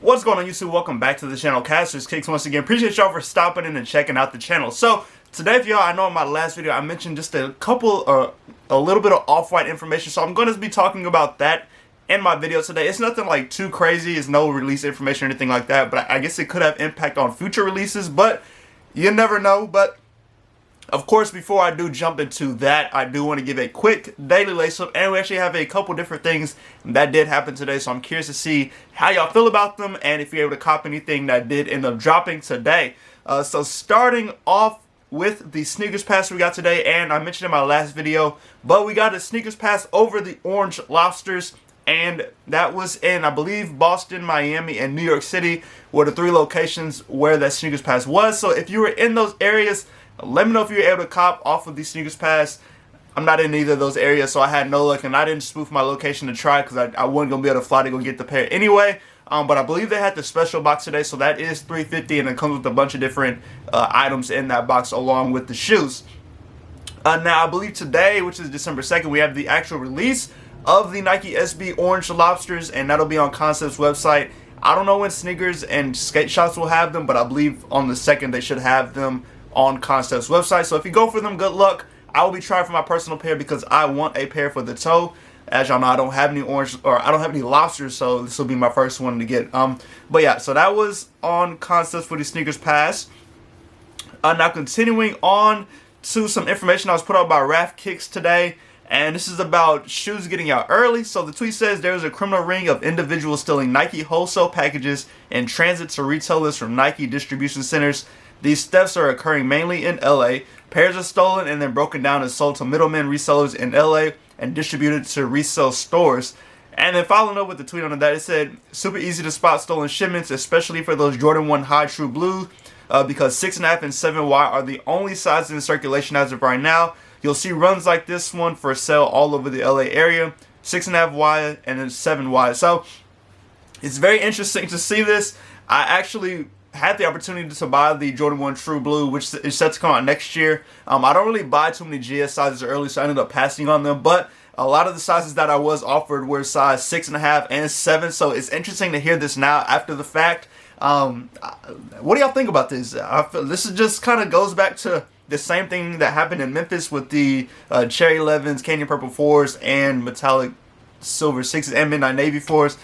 What's going on, YouTube? Welcome back to the channel. Caster's Kicks once again. Appreciate y'all for stopping in and checking out the channel. So today, for y'all, I know in my last video I mentioned just a little bit of Off-White information, so I'm going to be talking about that in my video today. It's nothing like too crazy. It's no release information or anything like that, but I guess it could have impact on future releases, but you never know. But of course, before I do jump into that, I do want to give a quick daily lace-up, and we actually have a couple different things that did happen today, so I'm curious to see how y'all feel about them, and if you're able to cop anything that did end up dropping today. So starting off with the Sneakers Pass we got today, and I mentioned in my last video, but we got a Sneakers Pass over the Orange Lobsters, and that was in, I believe, Boston, Miami, and New York City were the three locations where that Sneakers Pass was. So if you were in those areas, let me know if you were able to cop off of the Sneakers Pass. I'm not in either of those areas, so I had no luck, and I didn't spoof my location to try because I wasn't going to be able to fly to go get the pair anyway. But I believe they had the special box today, so that is $350, and it comes with a bunch of different items in that box along with the shoes. Now, I believe today, which is December 2nd, we have the actual release of the Nike SB Orange Lobsters, and that'll be on Concept's website. I don't know when Sneakers and skate shops will have them, but I believe on the 2nd they should have them on Concept's website. So if you go for them, good luck. I will be trying for my personal pair because I want a pair for the toe. As y'all know, I don't have any orange, or I don't have any lobsters, so this will be my first one to get. But yeah, so that was on Concepts for the Sneakers Pass. Now continuing on to some information I was put out by Raf Kicks today, and this is about shoes getting out early. So the tweet says there is a criminal ring of individuals stealing Nike wholesale packages in transit to retailers from Nike distribution centers. These thefts are occurring mainly in LA. Pairs are stolen and then broken down and sold to middlemen resellers in LA and distributed to resale stores. And then following up with the tweet on that, it said, super easy to spot stolen shipments, especially for those Jordan 1 High True Blue, because 6.5 and 7Y are the only sizes in circulation as of right now. You'll see runs like this one for sale all over the LA area, 6.5Y and then 7Y. So it's very interesting to see this. I actually had the opportunity to buy the Jordan 1 True Blue, which is set to come out next year. I don't really buy too many GS sizes early, so I ended up passing on them, but a lot of the sizes that I was offered were size 6.5 and 7, so it's interesting to hear this now after the fact. What do y'all think about this? I feel this is just kind of goes back to the same thing that happened in Memphis with the Cherry 11s, Canyon Purple 4s, and Metallic Silver 6s, and Midnight Navy 4s.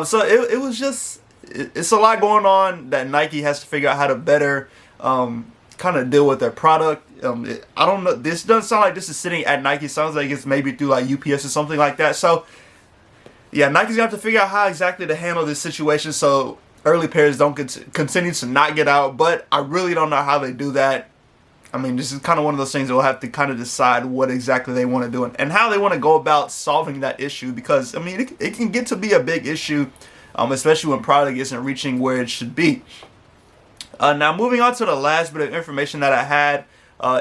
So it was just, it's a lot going on that Nike has to figure out how to better kind of deal with their product. I don't know. This doesn't sound like this is sitting at Nike. It sounds like it's maybe through like UPS or something like that. So yeah, Nike's gonna have to figure out how exactly to handle this situation so early pairs don't continue to not get out. But I really don't know how they do that. I mean, this is kind of one of those things they'll have to kind of decide what exactly they want to do and how they want to go about solving that issue, because I mean it can get to be a big issue. Especially when product isn't reaching where it should be. Now moving on to the last bit of information that I had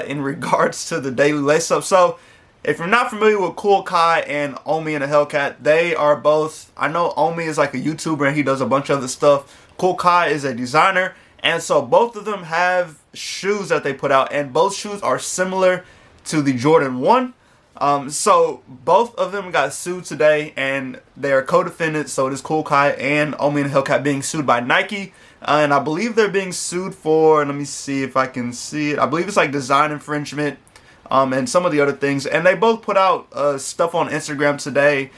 in regards to the daily lace-up. So if you're not familiar with Kool Kai and Omi and the Hellcat, they are both, I know Omi is like a YouTuber and he does a bunch of other stuff. Kool Kai is a designer, and so both of them have shoes that they put out, and both shoes are similar to the Jordan 1. So both of them got sued today, and they are co-defendants. So it is Kool Kai and Omi and Hellcat being sued by Nike, and I believe they're being sued for, let me see if I can see it, I believe it's like design infringement, and some of the other things. And they both put out stuff on Instagram today,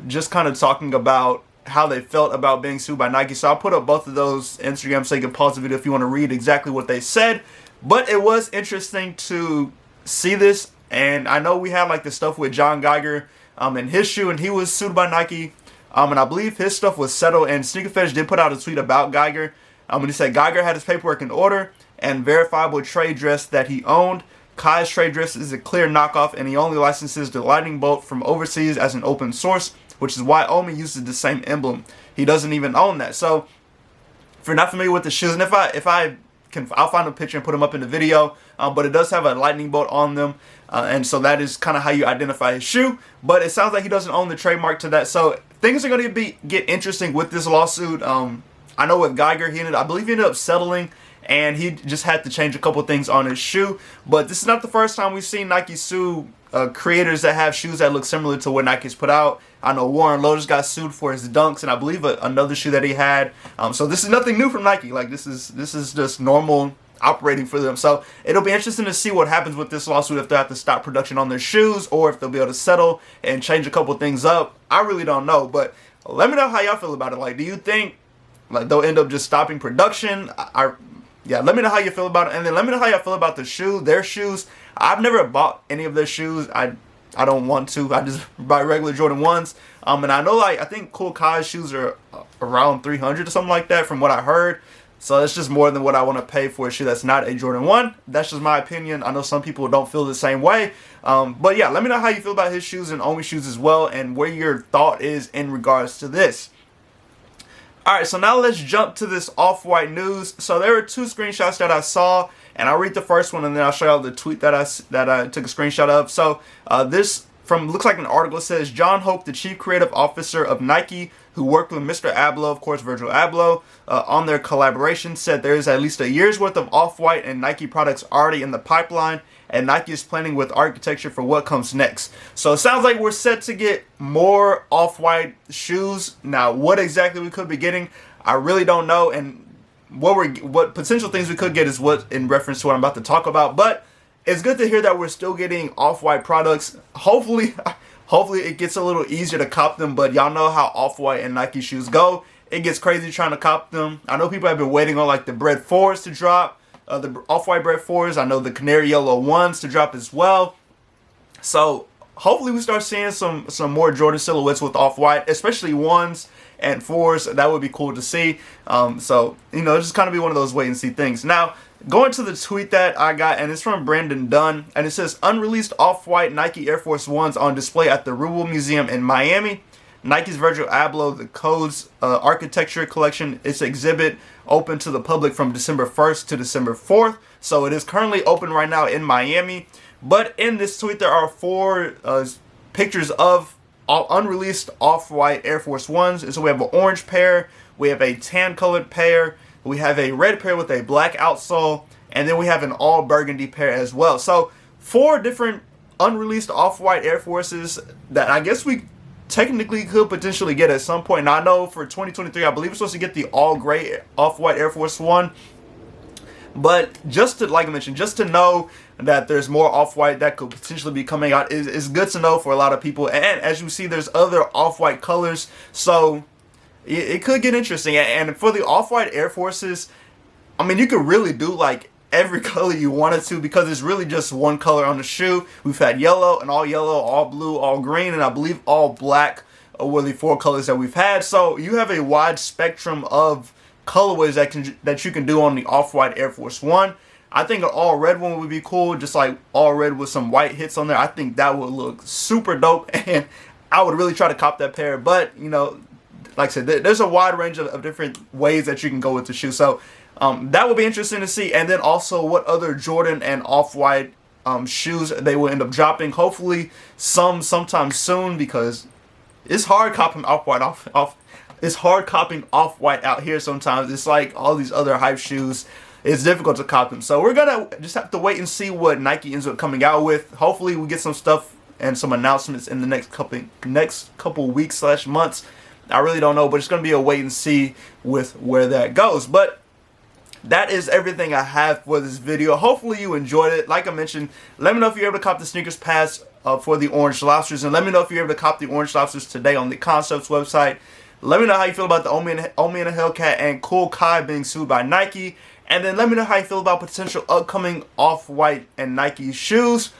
just kind of talking about how they felt about being sued by Nike. So I'll put up both of those Instagrams so you can pause the video if you want to read exactly what they said. But it was interesting to see this. And I know we had like the stuff with John Geiger and his shoe, and he was sued by Nike. And I believe his stuff was settled. And Sneaker Fetish did put out a tweet about Geiger. And he said Geiger had his paperwork in order and verifiable trade dress that he owned. Kai's trade dress is a clear knockoff, and he only licenses the Lightning Bolt from overseas as an open source, which is why Omi uses the same emblem. He doesn't even own that. So if you're not familiar with the shoes, and I'll find a picture and put them up in the video, but it does have a lightning bolt on them, and so that is kind of how you identify his shoe. But it sounds like he doesn't own the trademark to that, so things are going to get interesting with this lawsuit. I know with Geiger, I believe he ended up settling, and he just had to change a couple things on his shoe. But this is not the first time we've seen Nike sue creators that have shoes that look similar to what Nike's put out. I know Warren Lotus got sued for his dunks, and I believe another shoe that he had. So this is nothing new from Nike. Like this is just normal operating for them. So it'll be interesting to see what happens with this lawsuit, if they have to stop production on their shoes or if they'll be able to settle and change a couple things up. I really don't know, but let me know how y'all feel about it. Like, do you think like they'll end up just stopping production? Yeah, let me know how you feel about it, and then let me know how y'all feel about their shoes. I've never bought any of their shoes. I don't want to. I just buy regular Jordan 1s. And I know, like, I think Kool Kai's shoes are around 300 or something like that from what I heard. So it's just more than what I want to pay for a shoe that's not a Jordan 1. That's just my opinion. I know some people don't feel the same way. But yeah, let me know how you feel about his shoes and Omi's shoes as well, and where your thought is in regards to this. Alright, so now let's jump to this Off-White news. So there are two screenshots that I saw, and I'll read the first one and then I'll show y'all the tweet that I took a screenshot of. So this looks like an article. It says, John Hoke, the chief creative officer of Nike, who worked with Mr. Abloh, of course Virgil Abloh, on their collaboration, said there is at least a year's worth of Off-White and Nike products already in the pipeline, and Nike is planning with architecture for what comes next. So it sounds like we're set to get more Off-White shoes. Now, what exactly we could be getting, I really don't know, and what potential things we could get is what in reference to what I'm about to talk about. But it's good to hear that we're still getting Off-White products. Hopefully it gets a little easier to cop them, but y'all know how Off-White and Nike shoes go. It gets crazy trying to cop them. I know people have been waiting on like the Bred 4s to drop, the Off-White Bred 4s. I know the Canary Yellow 1s to drop as well. So hopefully we start seeing some more Jordan silhouettes with Off-White, especially 1s and 4s. That would be cool to see. So, you know, just kind of be one of those wait and see things. Now, going to the tweet that I got, and it's from Brandon Dunn, and it says, unreleased Off-White Nike Air Force 1s on display at the Ruble Museum in Miami. Nike's Virgil Abloh, the Codes Architecture Collection, its exhibit open to the public from December 1st to December 4th. So it is currently open right now in Miami. But in this tweet, there are 4 pictures of unreleased Off-White Air Force 1s. And so we have an orange pair, we have a tan colored pair, we have a red pair with a black outsole, and then we have an all burgundy pair as well. So 4 different unreleased Off-White Air Forces that I guess we technically could potentially get at some point. Now I know for 2023, I believe we're supposed to get the all gray Off-White Air Force 1. But just to, like I mentioned, just to know that there's more Off-White that could potentially be coming out is good to know for a lot of people. And as you see, there's other Off-White colors, so it could get interesting. And for the Off-White Air Forces, I mean, you could really do like every color you wanted to, because it's really just one color on the shoe. We've had yellow, all blue, all green, and I believe all black were the 4 colors that we've had. So you have a wide spectrum of colorways that you can do on the Off-White Air Force 1. I think an all red one would be cool, just like all red with some white hits on there. I think that would look super dope, and I would really try to cop that pair. But, you know, like I said, there's a wide range of different ways that you can go with the shoe. So that would be interesting to see. And then also what other Jordan and Off-White shoes they will end up dropping. Hopefully sometime soon, because it's hard copying Off-White it's hard copying Off-White out here sometimes. It's like all these other hype shoes. It's difficult to copy them. So we're going to just have to wait and see what Nike ends up coming out with. Hopefully we get some stuff and some announcements in the next couple weeks / months. I really don't know, but it's going to be a wait and see with where that goes. But that is everything I have for this video. Hopefully you enjoyed it. Like I mentioned, let me know if you're able to cop the Sneakers Pass for the Orange Lobsters. And let me know if you're able to cop the Orange Lobsters today on the Concepts website. Let me know how you feel about the Omi and the Hellcat and Kool Kai being sued by Nike. And then let me know how you feel about potential upcoming Off-White and Nike shoes.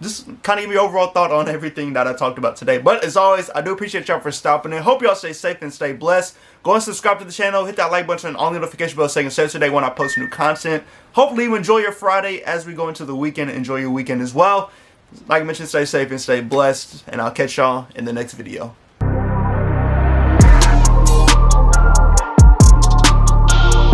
Just kind of give me your overall thought on everything that I talked about today. But as always, I do appreciate y'all for stopping in. Hope y'all stay safe and stay blessed. Go and subscribe to the channel. Hit that like button and on the notification bell so you can stay today when I post new content. Hopefully you enjoy your Friday as we go into the weekend. Enjoy your weekend as well. Like I mentioned, stay safe and stay blessed. And I'll catch y'all in the next video.